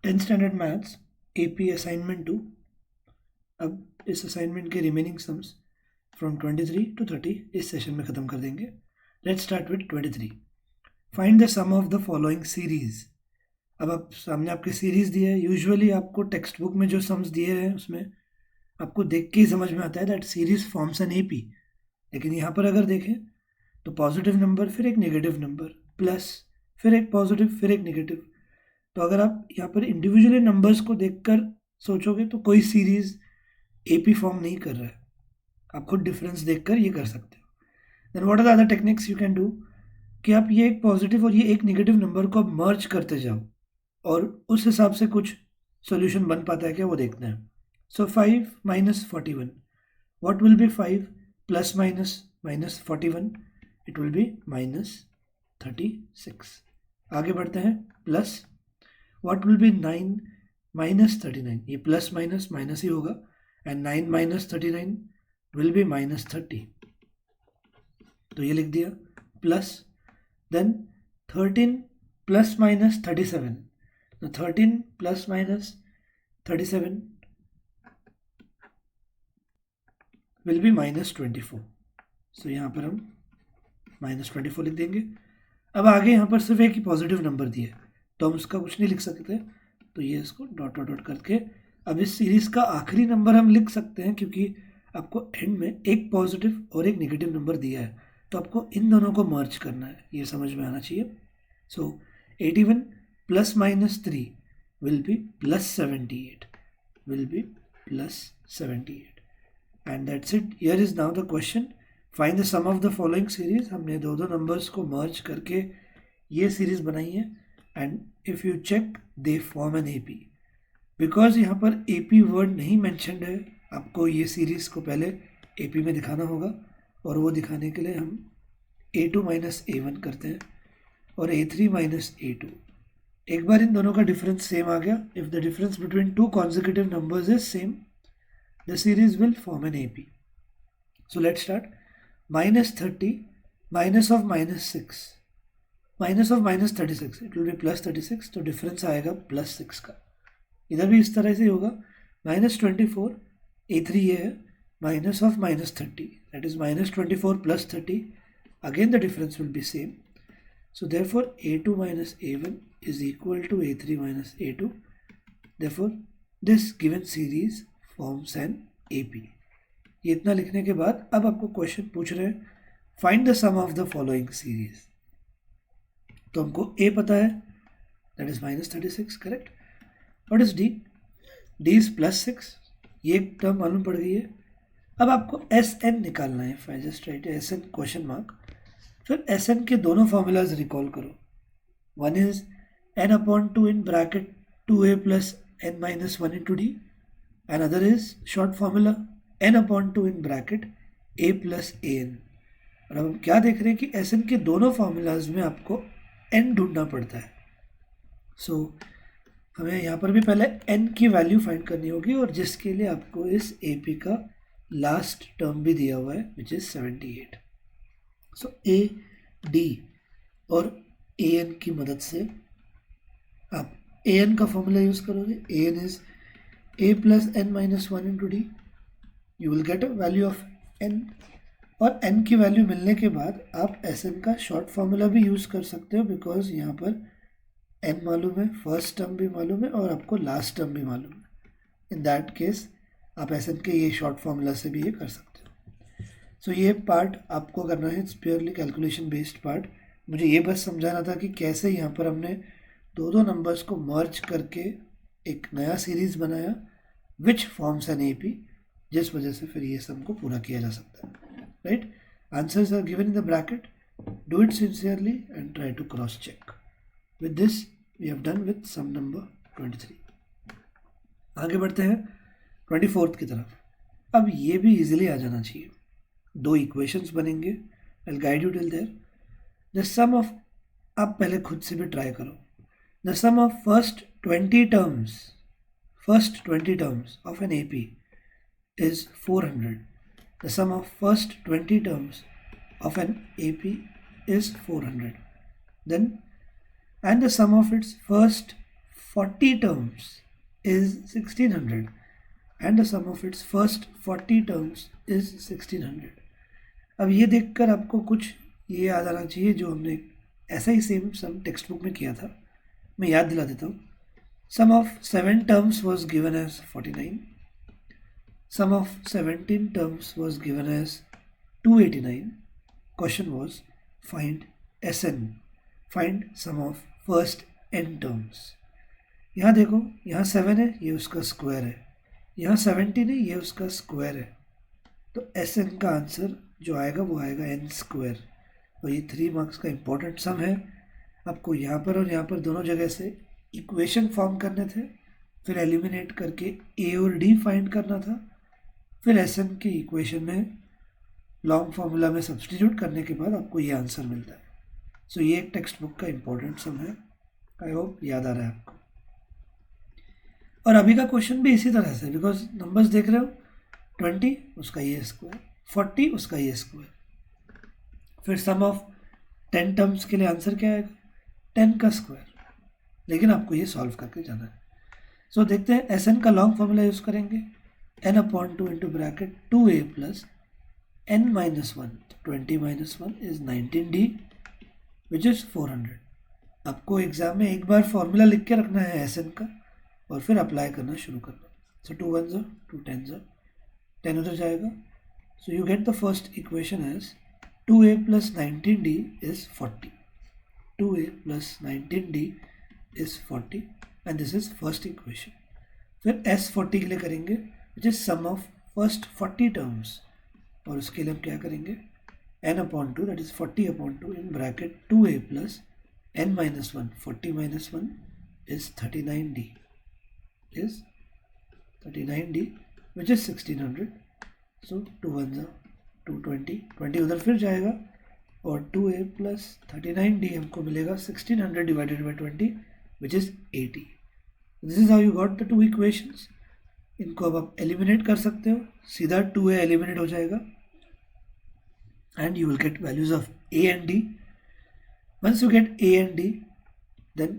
10th standard maths AP assignment 2। अब इस assignment के रिमेनिंग सम्स फ्रॉम 23 to 30 इस सेशन में ख़त्म कर देंगे। Let's start with 23। Find the sum of the following series. अब आप सामने आपके सीरीज दिए है। यूजुअली आपको टेक्स्ट बुक में जो सम्स दिए हैं उसमें आपको देख के ही समझ में आता है that series forms an AP। लेकिन यहाँ पर अगर देखें तो पॉजिटिव नंबर फिर एक नेगेटिव नंबर प्लस फिर एक पॉजिटिव फिर एक नेगेटिव। तो अगर आप यहाँ पर इंडिविजुअली नंबर्स को देखकर सोचोगे तो कोई सीरीज AP फॉर्म नहीं कर रहा है। आप खुद डिफरेंस देखकर ये कर सकते हो। Then what are the other techniques you can do कि आप ये एक पॉजिटिव और ये एक नेगेटिव नंबर को आप मर्ज करते जाओ और उस हिसाब से कुछ सॉल्यूशन बन पाता है क्या वो देखना है। सो 5 minus 41, what will be 5 plus minus 41? It will be minus 36। आगे बढ़ते हैं। Plus what will be 9 minus 39? ये प्लस माइनस माइनस ही होगा and 9 minus 39 will be minus 30। तो ये लिख दिया प्लस। देन 13 plus minus 37, तो 13 plus minus 37 will be minus 24। सो यहाँ पर हम minus 24 लिख देंगे। अब आगे यहाँ पर सिर्फ एक ही पॉजिटिव नंबर दिया है तो हम उसका कुछ नहीं लिख सकते, तो ये इसको डॉट डॉट डॉट करके अब इस सीरीज का आखिरी नंबर हम लिख सकते हैं क्योंकि आपको एंड में एक पॉजिटिव और एक नेगेटिव नंबर दिया है तो आपको इन दोनों को मर्ज करना है। ये समझ में आना चाहिए। सो 81 plus minus 3 will be plus 78, will be plus 78, and that's it। Here is now the question, find the sum of the following series। हमने दो नंबर्स को मर्ज करके ये सीरीज बनाई है and if you check they form an AP। Because यहाँ पर AP word नहीं मैंशनड है, आपको ये सीरीज को पहले AP में दिखाना होगा और वो दिखाने के लिए हम A2 minus A1 करते हैं और A3 minus A2। एक बार इन दोनों का डिफरेंस सेम आ गया, if the difference between two consecutive numbers is same the series will form an AP। So let's start. minus 30 minus of minus 6 minus of minus 36, it will B plus 36, तो difference आएगा plus 6 का। इधर भी इस तरह से होगा। minus 24, A3 ये है, minus of minus 30, that is minus 24 plus 30, again the difference will be same। So therefore A2 minus A1 is equal to A3 minus A2। Therefore this given series forms an AP। ये इतना लिखने के बाद अब आपको question पूछ रहे हैं find the sum of the following series. तो हमको A पता है, that is minus 36, correct. What is D? D is plus 6, ये एक टर्म मालूम पड़ गई है। अब आपको SN निकालना है। if I just write SN question mark, फिर SN के दोनों फॉर्मूलाज रिकॉल करो। One is n/2 in bracket 2a plus n minus 1 into D, and other is short formula n/2 in bracket a plus an। और अब हम क्या देख रहे हैं कि SN के दोनों फॉर्मूलाज में आपको n ढूंढना पड़ता है। सो हमें यहाँ पर भी पहले n की वैल्यू फाइंड करनी होगी और जिसके लिए आपको इस AP का लास्ट टर्म भी दिया हुआ है विच इज 78। सो AD और AN की मदद से आप AN का फॉर्मूला यूज़ करोगे। AN is a plus n minus 1 into D। You will get a value of n, और n की वैल्यू मिलने के बाद आप SN का शॉर्ट फार्मूला भी यूज़ कर सकते हो बिकॉज यहाँ पर n मालूम है, फर्स्ट टर्म भी मालूम है और आपको लास्ट टर्म भी मालूम है। इन दैट केस आप SN के ये शॉर्ट फार्मूला से भी ये कर सकते हो। सो ये पार्ट आपको करना है, it's purely calculation based part. मुझे ये बस समझाना था कि कैसे यहाँ पर हमने दो नंबर्स को मर्ज करके एक नया सीरीज बनाया विच फॉर्म्स एन AP, जिस वजह से फिर ये सम को पूरा किया जा सकता है। Right, answers are given in the bracket, do it sincerely and try to cross check. With this we have done with sum number 23। आगे बढ़ते हैं 24th की तरफ। अब ये भी इजीली आ जाना चाहिए। दो इक्वेशंस बनेंगे, I will guide you till there. The sum of, आप पहले खुद से भी ट्राई करो। The sum of first 20 terms of an AP is 400। The sum of first 20 terms of an AP is 400। Then, and the sum of its first 40 terms is 1600 and the sum of its first 40 terms is 1600. अब ये देखकर आपको कुछ ये याद आना चाहिए जो हमने ऐसा ही सेम सम टेक्स्ट बुक में किया था. मैं याद दिला देता हूँ. Sum of 7 terms was given as 49. Sum of 17 terms was given as 289. Question was find Sn. Find sum of first n terms. यहाँ देखो, यहाँ 7 है, ये उसका स्क्वायर है. यहाँ 17 है, ये उसका स्क्वायर है. तो Sn का आंसर जो आएगा वो आएगा n स्क्वायर. और ये 3 मार्क्स का इम्पोर्टेंट सम है. आपको यहाँ पर और यहाँ पर दोनों जगह से इक्वेशन फॉर्म करने थे, फिर एलिमिनेट करके a और d फाइंड करना था, फिर Sn की इक्वेशन में लॉन्ग फार्मूला में सब्सटीट्यूट करने के बाद आपको ये आंसर मिलता है. सो ये एक टेक्स्ट बुक का इम्पोर्टेंट सम है. आई होप याद आ रहा है आपको. और अभी का क्वेश्चन भी इसी तरह से, बिकॉज नंबर्स देख रहे हो, 20 उसका ये स्क्वायर, 40 उसका ये स्क्वायर. फिर सम ऑफ 10 टर्म्स के लिए आंसर क्या आएगा? 10 का स्क्वायर. लेकिन आपको ये सॉल्व करके जाना है. सो देखते हैं. Sn का लॉन्ग फार्मूला यूज़ करेंगे. n/2 into bracket 2a plus n minus 1. 20 minus 1 is 19d which is 400. आपको एग्जाम में एक बार फॉर्मूला लिख के रखना है Sn का और फिर अप्लाई करना शुरू करना. सो 2 1 ज़ा 2 10 ज़ा 10 उधर जाएगा. So you get the first equation as 2a plus 19d is 40. 2a plus 19d is 40 and this is first equation. फिर S40 के लिए करेंगे which is sum of first 40 terms. और उसके लिए हम क्या करेंगे? n/2 that is 40/2 in bracket 2a plus n minus 1. 40 minus 1 is 39d. Is 39d which is 1600. So 2 1 ज़ा 220. 20 उधर फिर जाएगा और 2a plus 39d हमको मिलेगा 1600 divided by 20 which is 80. This is how you got the two equations. इनको अब आप एलिमिनेट कर सकते हो. सीधा 2a एलिमिनेट हो जाएगा and you will get values of a and d. Once you get a and d, then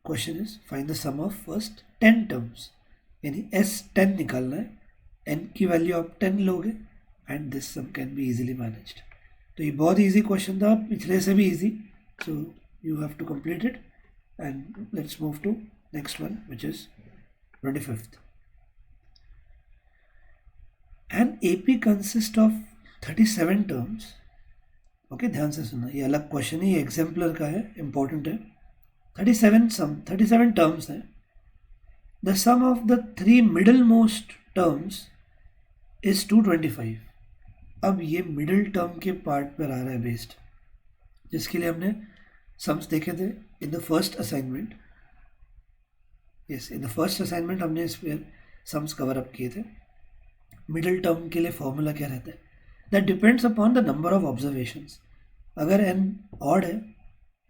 question is find the sum of first 10 terms. यानी S10 निकालना है. n की वैल्यू आप 10 लोगे and this sum can be easily managed. तो ये बहुत easy question था, पिछले से भी easy. So you have to complete it. And let's move to next one, which is 25th. An AP consists of 37 terms. Okay, ध्यान से सुनना, ये अलग क्वेश्चन है, ये एग्जाम्पलर का है, इंपॉर्टेंट है. 37 टर्म्स है. The sum of the 3 middle most terms is 225. अब ये मिडिल टर्म के पार्ट पर आ रहा है बेस्ड, जिसके लिए हमने सम्स देखे थे in the first assignment. Yes, in the first assignment हमने इस पर सम्स कवर अप किए थे. मिडिल टर्म के लिए फॉर्मूला क्या रहता है? That depends upon the number of observations. अगर n ऑड है,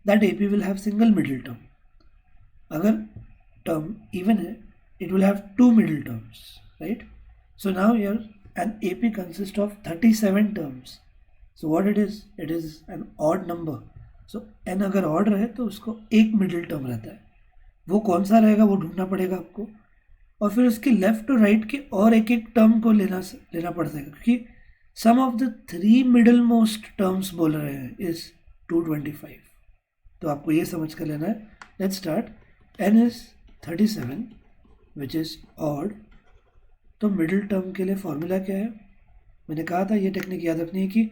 that AP will have single middle term. अगर टर्म इवन है, it will have 2 middle terms, right? So now here an AP consists of 37 terms. So what it is an odd number. So n अगर odd रहे तो उसको एक middle term रहता है. वो कौन सा रहेगा वो ढूंढना पड़ेगा आपको, और फिर उसके लेफ्ट और राइट के और एक एक टर्म को लेना पड़ जाएगा, क्योंकि sum of the 3 middle most terms बोल रहे हैं इज 225. तो आपको ये समझ कर लेना है. Let's start. n is 37 which is odd. तो मिडिल टर्म के लिए फॉर्मूला क्या है? मैंने कहा था ये टेक्निक याद रखनी है कि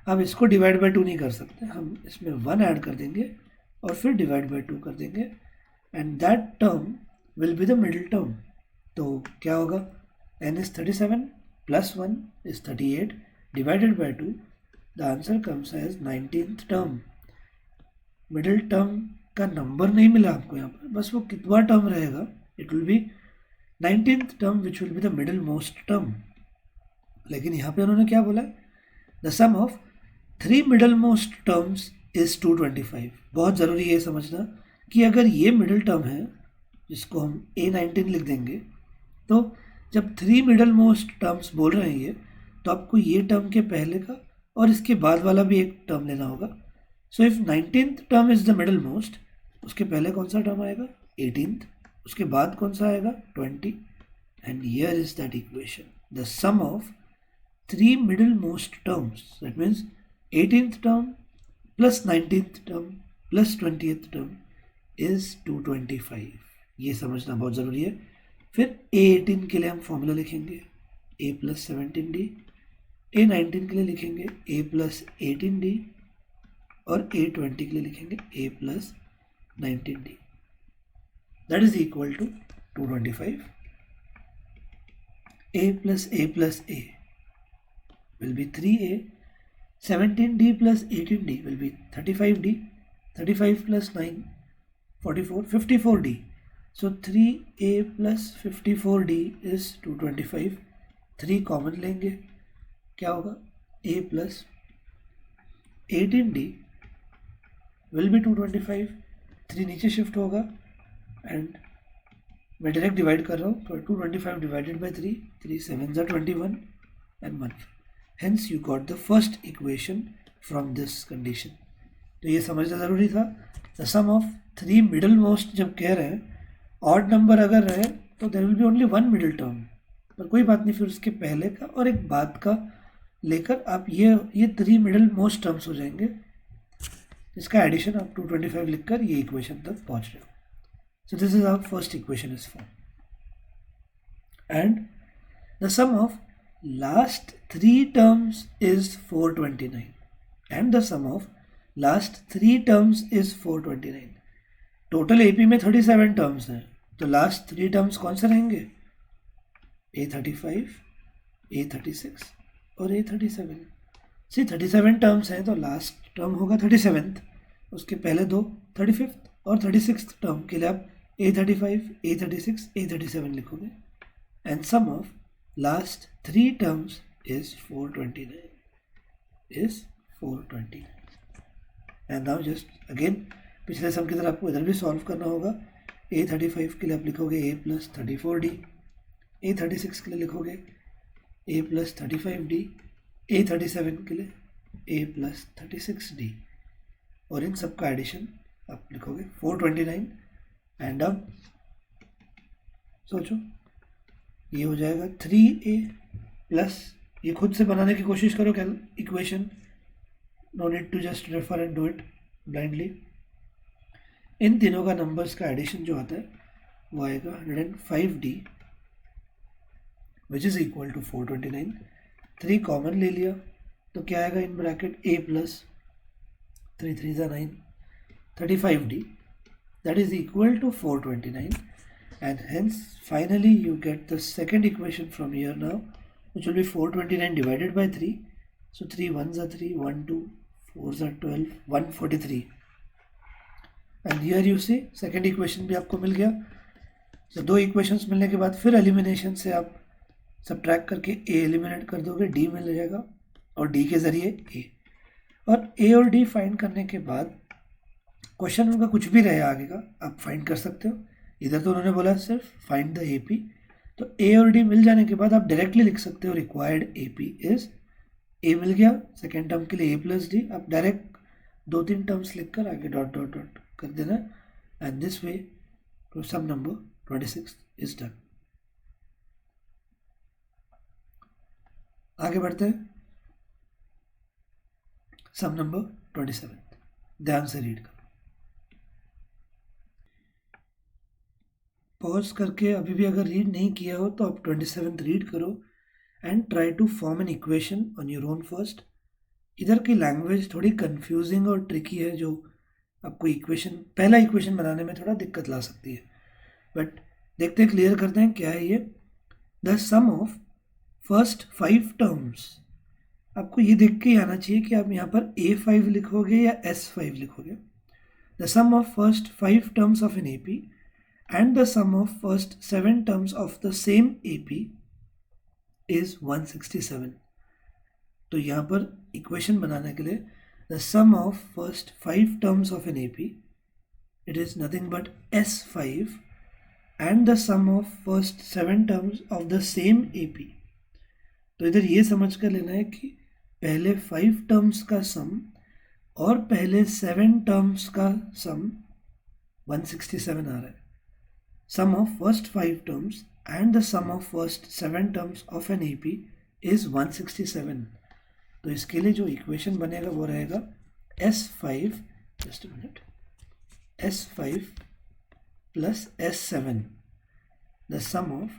अब इसको डिवाइड बाय 2 नहीं कर सकते, हम इसमें 1 ऐड कर देंगे और फिर डिवाइड बाय 2 कर देंगे and that term will be the middle term. तो क्या होगा? n is 37 plus 1 is 38 divided by 2. The answer comes as 19th term. Middle term का नंबर नहीं मिला आपको यहाँ पर, बस वो कितना टर्म रहेगा, it will be 19th term which will be the middle most term. लेकिन यहाँ पे उन्होंने क्या बोला? The sum of 3 middle most terms is 225. बहुत ज़रूरी है समझना कि अगर ये मिडिल टर्म है जिसको हम A19 लिख देंगे, तो जब 3 मिडल मोस्ट टर्म्स बोल रहे हैं ये, तो आपको ये टर्म के पहले का और इसके बाद वाला भी एक टर्म लेना होगा. So if 19th term is the middle most, उसके पहले कौन सा टर्म आएगा? 18th. उसके बाद कौन सा आएगा 20 and here is that equation the sum of 3 middle most terms that means 18th term plus 19th term plus 20th term is 225. ये समझना बहुत ज़रूरी है. फिर A18 के लिए हम फॉर्मूला लिखेंगे A प्लस 17D, A19 के लिए लिखेंगे A प्लस 18D और A20 के लिए लिखेंगे A plus 19D. That is equal to 225. A plus A plus A will be 3A. 17D plus 18D will be 35D. 35 plus 9, 44, 54D. So 3A plus 54D is 225. 3 common लेंगे, क्या होगा A plus 18D will be 225. 3 नीचे shift होगा and मैं direct divide कर रहा हूँ तो 225 divided by 3, 3 7s are 21 and 1. Hence you got the first equation from this condition. तो ये समझना ज़रूरी था. The sum of 3 middle most जब कह रहे हैं, ऑड नंबर अगर रहे तो there will be only 1 middle term, पर कोई बात नहीं, फिर उसके पहले का और एक बाद का लेकर आप ये 3 मिडिल मोस्ट टर्म्स हो जाएंगे, इसका एडिशन आप 225 लिखकर ये इक्वेशन तक पहुँच रहे हो. So this is how first equation is formed. And the sum of last 3 terms is 429. And the sum of last 3 terms is 429. Total AP में 37 terms हैं, तो last 3 terms कौन से रहेंगे? A35, A36 और A37. See 37 terms हैं तो last term होगा 37th, उसके पहले दो 35th और 36th टर्म के लिए आप A35, A36, A37 लिखोगे. And sum of last 3 terms is 429. And now just again पिछले सम की तरह आपको इधर भी सॉल्व करना होगा. A35 के लिए आप लिखोगे A प्लस 34D, A36 के लिए लिखोगे A प्लस 35D, A37 के लिए A प्लस 36D, और इन सब का एडिशन आप लिखोगे 429. एंड अब सोचो ये हो जाएगा 3A प्लस, ये खुद से बनाने की कोशिश करो क्या equation, no need to just refer and do it blindly. इन तीनों का नंबर्स का एडिशन जो आता है वो आएगा 105D which is equal to 429. 3 common ले लिया तो क्या आएगा in bracket A plus 3 3 9 35D. That is equal to 429, and hence finally you get the second equation from here now, which will be 429 divided by 3. So 3 1s are 3, 1 2 4s are 12, 143. And here you see second equation भी आपको मिल गया. So 2 equations मिलने के बाद फिर elimination से आप subtract करके A एलिमिनेट कर दोगे, D मिल जाएगा और D के ज़रिए A, और A और D फाइंड करने के बाद क्वेश्चन उनका कुछ भी रहे आगे का आप फाइंड कर सकते हो. इधर तो उन्होंने बोला सिर्फ फाइंड द AP, तो A और D मिल जाने के बाद आप डायरेक्टली लिख सकते हो रिक्वायर्ड AP इज A मिल गया सेकेंड टर्म के लिए A प्लस D, आप डायरेक्ट 2-3 टर्म्स लिखकर आगे डॉट डॉट डॉट कर देना, and this way to sum number 26 is done. आगे बढ़ते हैं. सम नंबर 27 ध्यान से रीड करो. पॉज करके अभी भी अगर रीड नहीं किया हो तो आप 27th रीड करो and try to form an equation on your own first. इधर की लैंग्वेज थोड़ी कंफ्यूजिंग और ट्रिकी है, जो आपको पहला इक्वेशन बनाने में थोड़ा दिक्कत ला सकती है, बट देखते हैं, क्लियर करते हैं क्या है ये. The sum of first 5 terms, आपको ये देख के आना चाहिए कि आप यहाँ पर A5 लिखोगे या S5 लिखोगे. The sum of first 5 terms of an AP and the sum of first 7 terms of the same AP is 167. तो यहाँ पर इक्वेशन बनाने के लिए the sum of first 5 terms of an AP, it is nothing but S5, and the sum of first 7 terms of the same AP. तो इधर ये समझ कर लेना है कि पहले 5 टर्म्स का सम और पहले 7 टर्म्स का सम 167 आ रहा है. sum of first 5 terms and the sum of first 7 terms of an AP is 167. तो इसके लिए जो इक्वेशन बनेगा वो रहेगा S5, just a minute, S5 plus S7, the sum of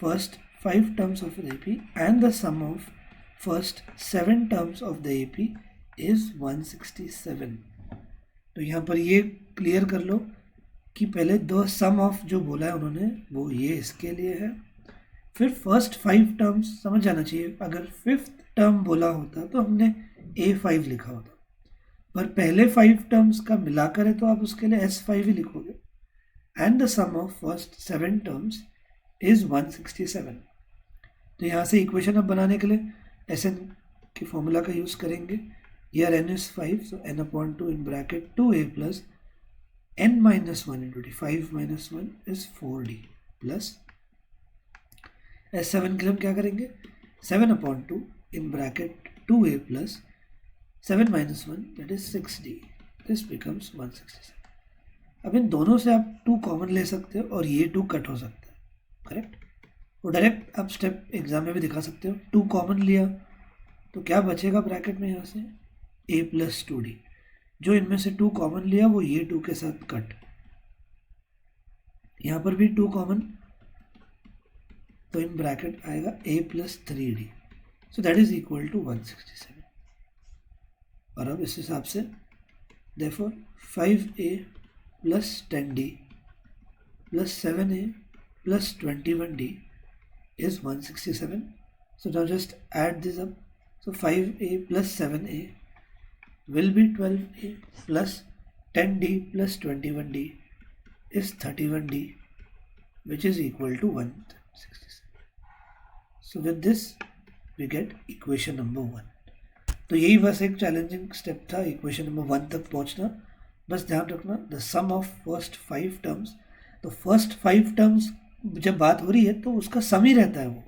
first 5 terms of an AP and the sum of first 7 terms of the AP is 167. तो यहाँ पर ये क्लियर कर लो कि पहले दो सम ऑफ जो बोला है उन्होंने वो ये इसके लिए है, फिर फर्स्ट 5 टर्म्स समझ जाना चाहिए. अगर 5th टर्म बोला होता तो हमने A5 लिखा होता, पर पहले 5 टर्म्स का मिलाकर है तो आप उसके लिए S5 ही लिखोगे. And the sum of first 7 terms is 167. तो यहाँ से इक्वेशन अब बनाने के लिए SN के फॉर्मूला का यूज़ करेंगे. Here n is 5, so n upon 2 in bracket 2a plus n minus 1 into d. 5 minus 1 is 4d plus S7 के लिए हम क्या करेंगे, 7 upon 2 in bracket 2a plus 7 minus 1, that is 6d. This becomes 167. अब इन दोनों से आप 2 कॉमन ले सकते हो और ये 2 कट हो सकता है, करेक्ट. वो डायरेक्ट आप स्टेप एग्जाम में भी दिखा सकते हो. 2 कॉमन लिया तो क्या बचेगा ब्रैकेट में, यहाँ से a plus 2d. जो इनमें से 2 कॉमन लिया वो ये 2 के साथ कट. यहाँ पर भी 2 कॉमन, तो इन ब्रैकेट आएगा a plus 3d. So that is equal to 167. और अब इस हिसाब से therefore 5a plus 10d plus 7a plus 21d is 167. So now just add this up. So 5a plus 7a will be 12a plus 10d plus 21d is 31d, which is equal to 167. So with this we get equation number 1. तो यही बस एक challenging step था equation number 1 तक पहुंचना. बस ध्यान रखना the sum of first 5 terms. तो फर्स्ट 5 टर्म्स जब बात हो रही है तो उसका सम ही रहता है वो.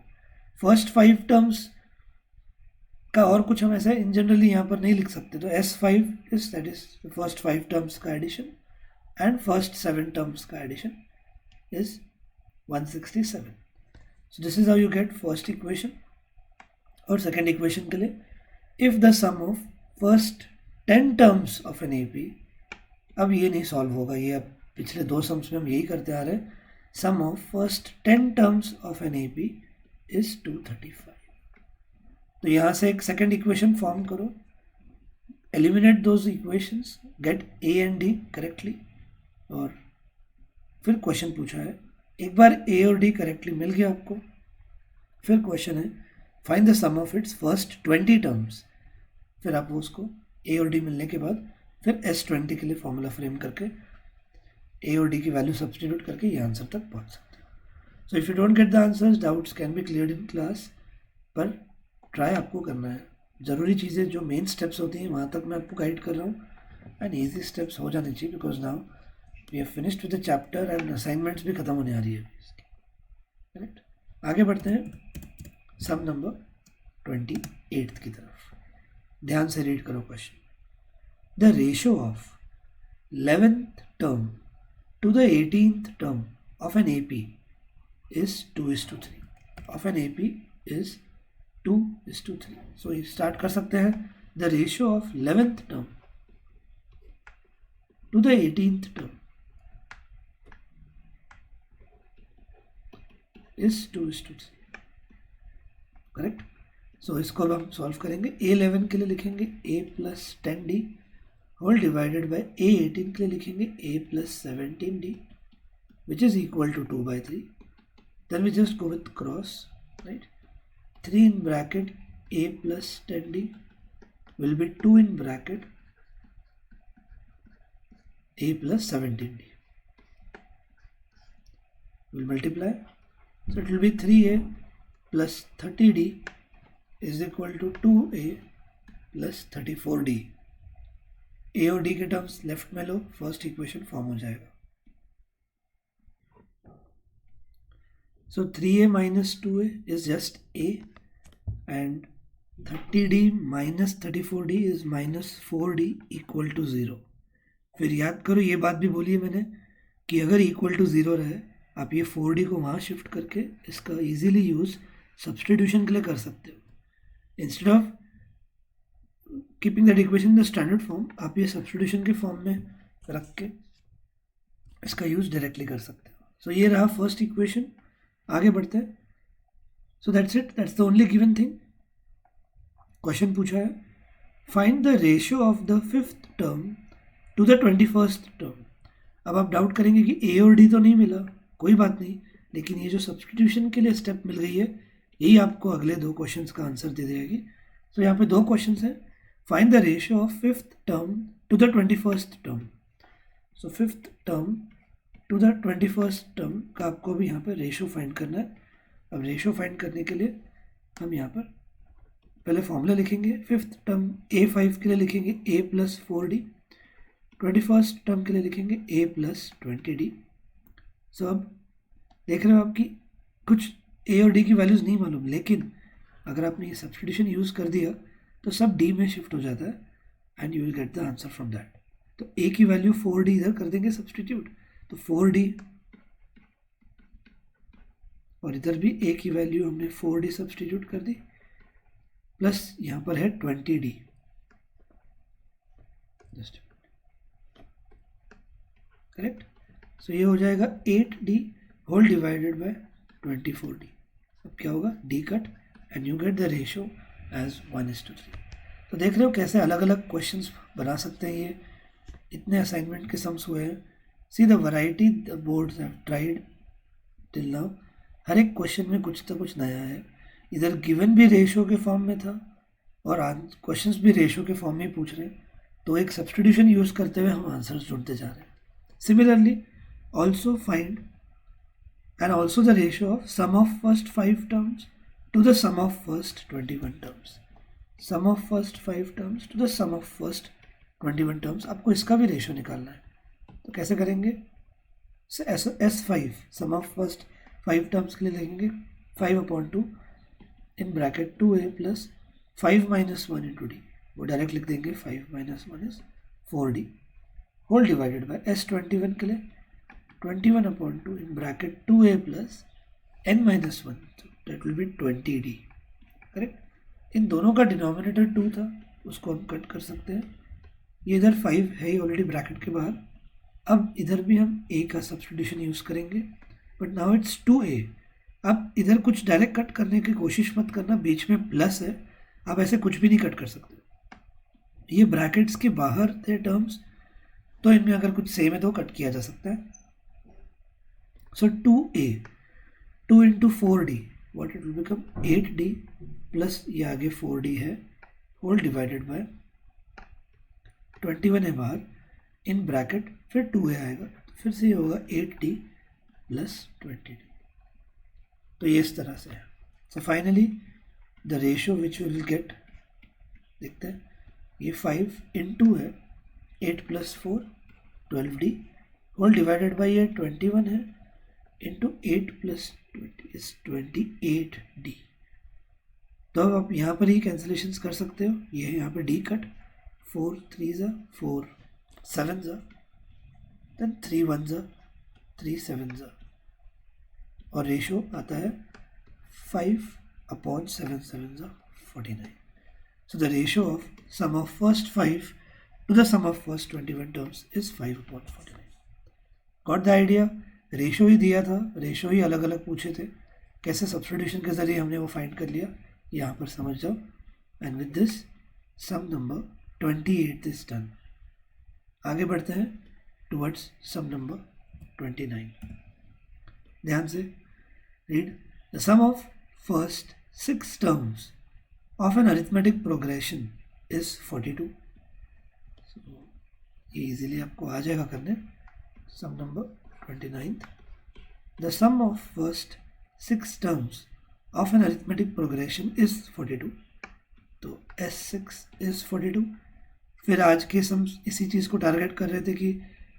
फर्स्ट 5 टर्म्स का और कुछ हम ऐसा इन जनरली यहाँ पर नहीं लिख सकते. तो S5 is that is first 5 terms का एडिशन एंड फर्स्ट 7 टर्म्स का addition is 167. So this is how you get first equation. और सेकेंड इक्वेशन के लिए if the sum of first 10 terms of an AP, अब ये नहीं solve होगा, ये अब पिछले 2 सम्स में हम यही करते आ रहे हैं. Sum of first 10 terms of an AP is 235. तो यहाँ से एक सेकेंड इक्वेशन फॉर्म करो, eliminate those equations, get a and d correctly. और फिर क्वेश्चन पूछा है, एक बार a और d करेक्टली मिल गया आपको, फिर क्वेश्चन है find the sum of its first 20 terms. फिर आप उसको a और d मिलने के बाद फिर S20 के लिए फॉर्मूला फ्रेम करके a और d की वैल्यू सब्सटीट्यूट करके ये आंसर तक पहुँच सकते हो. So if you don't get the answers, doubts can be cleared in class. पर ट्राई आपको करना है. ज़रूरी चीज़ें जो मेन स्टेप्स होती हैं वहाँ तक मैं आपको गाइड कर रहा हूँ एंड ईजी स्टेप्स हो जाने चाहिए, because now we have finished with the chapter and assignments भी ख़त्म होने आ रही है. करेक्ट. आगे बढ़ते हैं सम नंबर 28 की तरफ. ध्यान से रीड करो question. The ratio of 11th term to the 18th term of an AP is 2:3. Of an AP is 2:3. So ये स्टार्ट कर सकते हैं. The ratio of 11th term to the 18th term is 2:3. Correct. So इसको अब हम solve करेंगे. A11 के लिए लिखेंगे a plus 10d whole divided by A18 के लिए लिखेंगे a plus 17d which is equal to 2/3. Then we just go with cross, right. 3 in bracket a plus 10d will be 2 in bracket a plus 17d. Will multiply, so it will be 3a plus 30d is equal to 2a plus 34d. a और d के terms left में लो, first equation form हो जाएगा. So 3a minus 2a is just a and 30d minus 34d is minus 4d equal to 0. फिर याद करो ये बात भी बोली है मैंने कि अगर इक्वल टू 0 रहे आप ये 4D को वहाँ शिफ्ट करके इसका इजीली यूज़ सब्सटीट्यूशन के लिए कर सकते हो। Instead of keeping that equation in the standard form, आप ये सब्सटीट्यूशन के फॉर्म में रख के इसका यूज़ डायरेक्टली कर सकते हो। सो ये रहा फर्स्ट इक्वेशन। आगे बढ़ते हैं। So that's it, that's the only given thing. Question पूछा है, find the ratio of the 5th term to the 21st term. अब आप डाउट करेंगे कि ए और डी तो नहीं मिला, कोई बात नहीं, लेकिन ये जो सब्सटीट्यूशन के लिए स्टेप मिल गई है यही आपको अगले 2 क्वेश्चंस का आंसर दे देगी। तो यहाँ पे 2 क्वेश्चंस हैं। Find the ratio of 5th term to the 21st term. So 5th term to the 21st term का आपको भी यहाँ पर रेशियो फाइंड करना है। अब रेशियो फाइंड करने के लिए हम यहाँ पर पहले फॉर्मूला लिखेंगे। 5th टर्म A5 के लिए लिखेंगे A + 4D, 21st टर्म के लिए लिखेंगे A + 20D। सो अब देख रहे हो आपकी कुछ A और D की वैल्यूज़ नहीं मालूम, लेकिन अगर आपने ये सब्सटीट्यूशन यूज़ कर दिया तो सब D में शिफ्ट हो जाता है and you will get the answer from that. तो A की वैल्यू 4D इधर कर देंगे सब्सटीट्यूट, तो 4D, और इधर भी A की वैल्यू हमने 4D सब्सटीट्यूट कर दी, प्लस यहाँ पर है 20D। Just correct. सो ये हो जाएगा 8D whole divided bye 24D। अब क्या होगा, D cut and you get the ratio as 1:3। तो देख रहे हो कैसे अलग अलग क्वेश्चंस बना सकते हैं। ये इतने असाइनमेंट के सम्स हुए हैं। See the variety the boards have tried till now. हर एक क्वेश्चन में कुछ तो कुछ नया है। इधर गिवन भी रेशियो के फॉर्म में था और क्वेश्चंस भी रेशियो के फॉर्म में ही पूछ रहे हैं, तो एक सब्सटीट्यूशन यूज़ करते हुए हम आंसर्स ढूंढते जा रहे हैं। Similarly also find and also the ratio of sum of first 5 terms to the sum of first 21 terms. Sum of first 5 terms to the sum of first 21 terms. आपको इसका भी रेशियो निकालना है, तो कैसे करेंगे। S5 some of first 5 terms के लिए लिखेंगे 5/2 इन bracket 2A plus 5 - 1 into D। वो डायरेक्ट लिख देंगे 5 - 1 is 4D whole divided bye S21 के लिए 21/2 in bracket 2A plus n - 1, that will be 20D। Correct. इन दोनों का डिनोमिनेटर 2 था, उसको हम कट कर सकते हैं। ये इधर 5 है ही ऑलरेडी ब्रैकेट के बाहर। अब इधर भी हम A का सब्सटीट्यूशन यूज़ करेंगे, बट नाउ इट्स 2A। अब इधर कुछ डायरेक्ट कट करने की कोशिश मत करना, बीच में प्लस है, आप ऐसे कुछ भी नहीं कट कर सकते। ये ब्रैकेट्स के बाहर थे टर्म्स, तो इनमें अगर कुछ सेम है तो कट किया जा सकता है। सो 2A 2 × 4D what it will become 8D plus ये आगे 4D है होल डिवाइडेड बाय 21 है बाहर इन ब्रैकेट, फिर 2A आएगा, तो फिर से ये होगा 8D प्लस 20D। तो ये इस तरह से है। So finally the ratio which will get, देखते हैं, ये 5 × है 8 + 4 12D होल डिवाइडेड बाई ये 21 है इंटू 8 + 20 इज 28D। तो अब आप यहाँ पर ही कैंसिलेशंस कर सकते हो। ये है यहाँ पे D कट, 4 × 3 = 4 7 देन 3 × 1 = 3 7 और रेशियो आता है 5/7 7 = 49। So the ratio of sum of first 5 to the sum of first 21 terms is 5/49. Got the idea? Ratio ही दिया था, रेशियो ही अलग अलग पूछे थे, कैसे सब्सटीट्यूशन के जरिए हमने वो फाइंड कर लिया, यहाँ पर समझ जाओ। And with this sum number 28 is done. आगे बढ़ते हैं टुवर्ड्स सम नंबर 29। ध्यान से read the sum of first 6 terms of an arithmetic progression is 42। So, ये इजीली आपको आ जाएगा करने। Sum number 29, the sum of first 6 terms of an arithmetic progression is 42। तो S6 is 42। फिर आज के सम इसी चीज़ को टारगेट कर रहे थे कि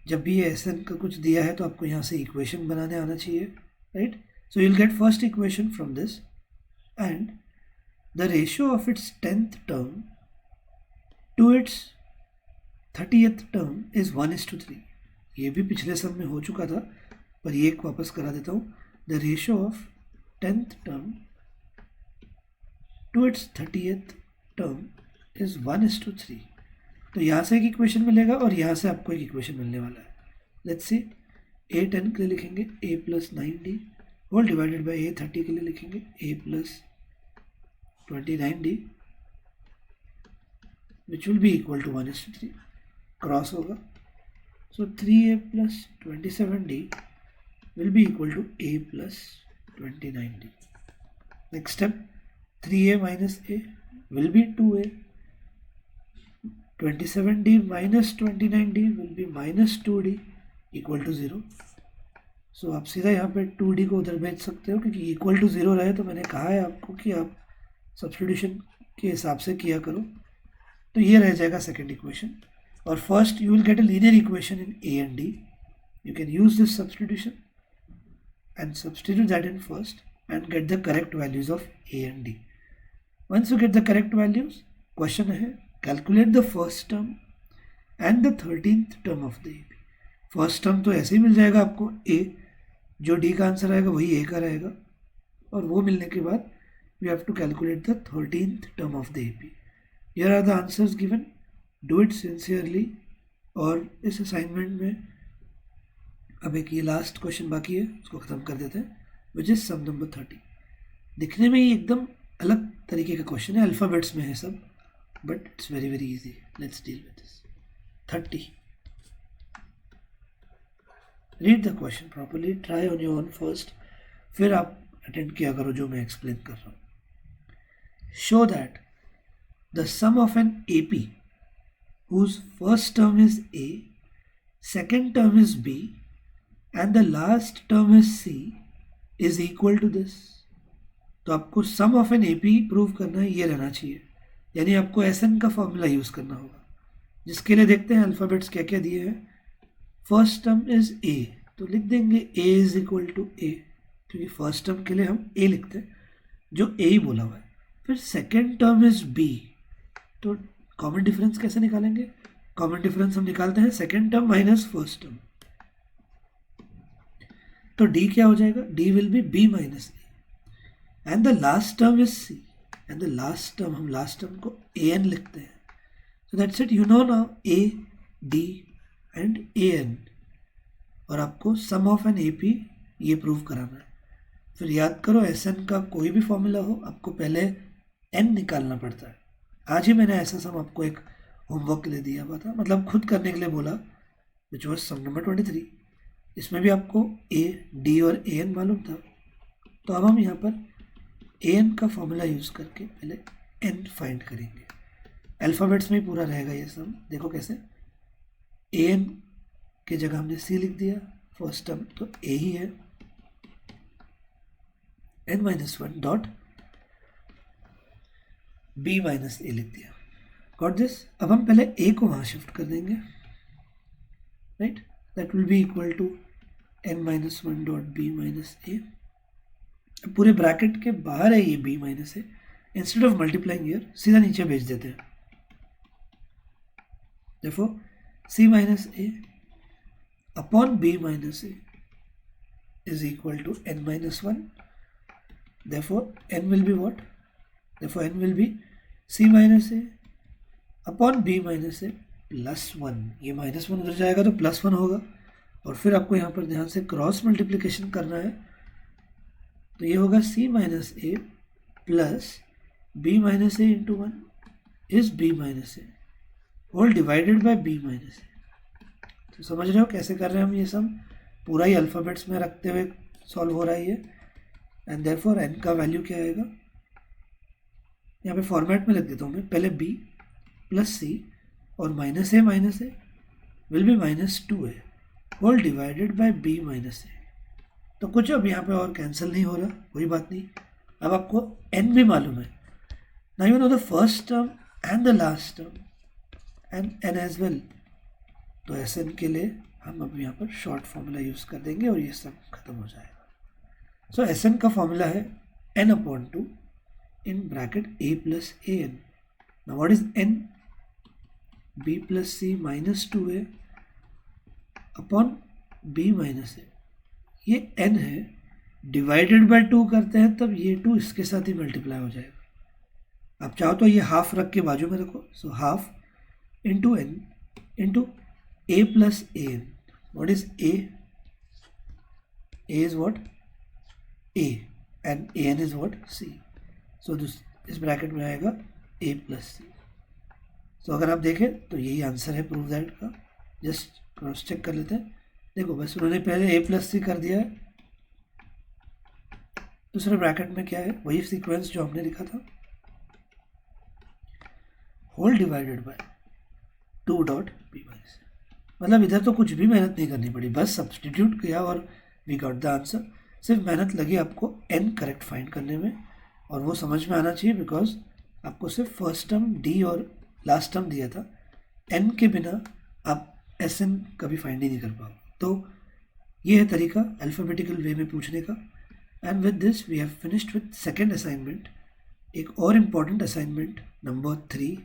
जब भी ये Sn का कुछ दिया है तो आपको यहाँ से इक्वेशन बनाने आना चाहिए, right. So you'll get first equation from this and the ratio of its 10th term to its 30th term is 1:3। ये भी पिछले सम में हो चुका था, पर ये एक वापस करा देता हूँ, the ratio of 10th term to its 30th term is 1:3। तो यहाँ से एक इक्वेशन मिलेगा और यहाँ से आपको एक इक्वेशन मिलने वाला है। लेट्स सी, A10 के लिए लिखेंगे a + 9d whole divided by A30 के लिए लिखेंगे a + 29d which will be equal to 1:3, cross होगा। So 3a + 27d will be equal to a + 29d। Next step, 3a minus a will be 2a, 27d minus 29d will be minus 2d equal to 0। सो आप सीधा यहाँ पे 2d को उधर भेज सकते हो, क्योंकि इक्वल टू 0 रहे तो मैंने कहा है आपको कि आप सब्स्टिट्यूशन के हिसाब से किया करो। तो ये रह जाएगा सेकेंड इक्वेशन। और first you will get a linear equation in a and d। You can use this substitution and substitute that in first and get the correct values of a and d. Once you get the correct values, question है calculate the first term and the 13th term of the AP। First term तो ऐसे ही मिल जाएगा आपको a, जो d का answer आएगा वही a का रहेगा, और वो मिलने के बाद you have to calculate the 13th term of the AP। Here are the answers given, do it sincerely। और इस असाइनमेंट में अब एक ये लास्ट क्वेश्चन बाकी है, उसको ख़त्म कर देते हैं, विच इज सम नंबर 30। दिखने में ही एकदम अलग तरीके का क्वेश्चन है, अल्फ़ाबेट्स में है सब, but it's very very easy. Let's deal with this. 30, read the question properly, try on your own first, फिर आप अटेंड किया करो जो मैं एक्सप्लेन कर रहा हूँ। Show that the sum of an AP whose first term is A, second term is B and the last term is C is equal to this। तो आपको सम ऑफ एन AP प्रूव करना है, ये रहना चाहिए, यानी आपको SN का फॉर्मूला यूज़ करना होगा, जिसके लिए देखते हैं अल्फ़ाबेट्स क्या क्या दिए हैं। फर्स्ट टर्म इज़ A, तो लिख देंगे A is equal to A, क्योंकि फर्स्ट टर्म के लिए हम A लिखते हैं, जो A ही बोला हुआ है। फिर सेकेंड टर्म इज़ B, तो कॉमन डिफरेंस कैसे निकालेंगे? कॉमन डिफरेंस हम निकालते हैं second term minus first term, तो D क्या हो जाएगा? D will be B minus A and the last term is C, and the last term, हम लास्ट टर्म को AN लिखते हैं। So that's it, you know now A, D and AN। और आपको सम ऑफ एन AP ये prove कराना है। फिर याद करो SN का कोई भी फॉर्मूला हो, आपको पहले N निकालना पड़ता है। आज ही मैंने ऐसा सम आपको एक होमवर्क के लिए दिया हुआ था, मतलब खुद करने के लिए बोला, विच वॉज सम नंबर 23। इसमें भी आपको A, D और AN मालूम था, तो अब हम यहाँ पर AN का फॉर्मूला यूज़ करके पहले N फाइंड करेंगे। अल्फ़ाबेट्स में ही पूरा रहेगा ये सम, देखो कैसे। AN की जगह हमने C लिख दिया, फर्स्ट टर्म तो A ही है, N-1 dot B minus A लिख दिया, गॉट दिस। अब हम पहले A को वहाँ शिफ्ट कर देंगे, right, that will be equal to N-1 dot B minus A। पूरे ब्रैकेट के बाहर है ये B minus A, instead of multiplying here सीधा नीचे भेज देते हैं। देखो C minus A upon B minus A is equal to N-1, therefore N will be what? Therefore N will be C minus A upon B minus A plus 1। ये -1 उधर जाएगा तो +1 होगा, और फिर आपको यहाँ पर ध्यान से क्रॉस मल्टीप्लिकेशन करना है, तो ये होगा C minus A plus B minus A into 1 is B minus A whole divided by B minus A। तो समझ रहे हो कैसे कर रहे हैं हम ये सम, पूरा ही अल्फ़ाबेट्स में रखते हुए सॉल्व हो रहा है ये। एंड देयरफॉर N का वैल्यू क्या आएगा, यहाँ पे फॉर्मेट में लिख देता हूँ मैं, पहले B प्लस C और minus A will be -2A whole divided by B minus A। तो कुछ अब यहाँ पे और कैंसिल नहीं हो रहा, कोई बात नहीं। अब आपको N भी मालूम है, now you know the first term and the last term and N as well. तो SN के लिए हम अब यहाँ पर शॉर्ट फॉर्मूला यूज़ कर देंगे और ये सब खत्म हो जाएगा। सो SN का फॉर्मूला है N/2 in bracket A plus AN। Now what is N? B plus C minus 2A upon B minus A। ये n है, डिवाइडेड बाय 2 करते हैं तब ये 2 इसके साथ ही मल्टीप्लाई हो जाएगा। आप चाहो तो ये हाफ रख के बाजू में रखो, so half into n into a plus A N. What is a? a is what? a and an is what? c। सो इस ब्रैकेट में आएगा a प्लस सी। सो अगर आप देखें तो यही आंसर है प्रूव दैट का। जस्ट क्रॉस चेक कर लेते हैं। देखो बस उन्होंने पहले a प्लस सी कर दिया है, दूसरे ब्रैकेट में क्या है, वही सीक्वेंस जो हमने लिखा था, whole divided by 2 dot P Y. मतलब इधर तो कुछ भी मेहनत नहीं करनी पड़ी, बस सब्सटीट्यूट किया और वी गॉट द आंसर। सिर्फ मेहनत लगी आपको n करेक्ट फाइंड करने में, और वो समझ में आना चाहिए बिकॉज आपको सिर्फ फर्स्ट टर्म d और लास्ट टर्म दिया था। n के बिना आप Sn कभी फाइंड ही नहीं कर पाओगे। तो ये है तरीका अल्फ़ाबेटिकल वे में पूछने का। And with this we have finished with second assignment. एक और इम्पॉर्टेंट असाइनमेंट नंबर 3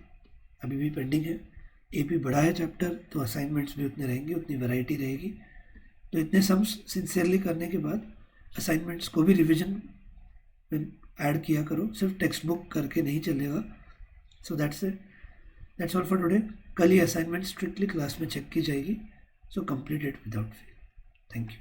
अभी भी पेंडिंग है। AP बड़ा है चैप्टर, तो असाइनमेंट्स भी उतने रहेंगे, उतनी वैरायटी रहेगी। तो इतने सम्स सिंसियरली करने के बाद असाइनमेंट्स को भी रिवीजन में ऐड किया करो, सिर्फ टेक्स्ट बुक करके नहीं चलेगा। So that's all for today. कल ये असाइनमेंट स्ट्रिक्टली क्लास में चेक की जाएगी, so complete it without fail. Thank you.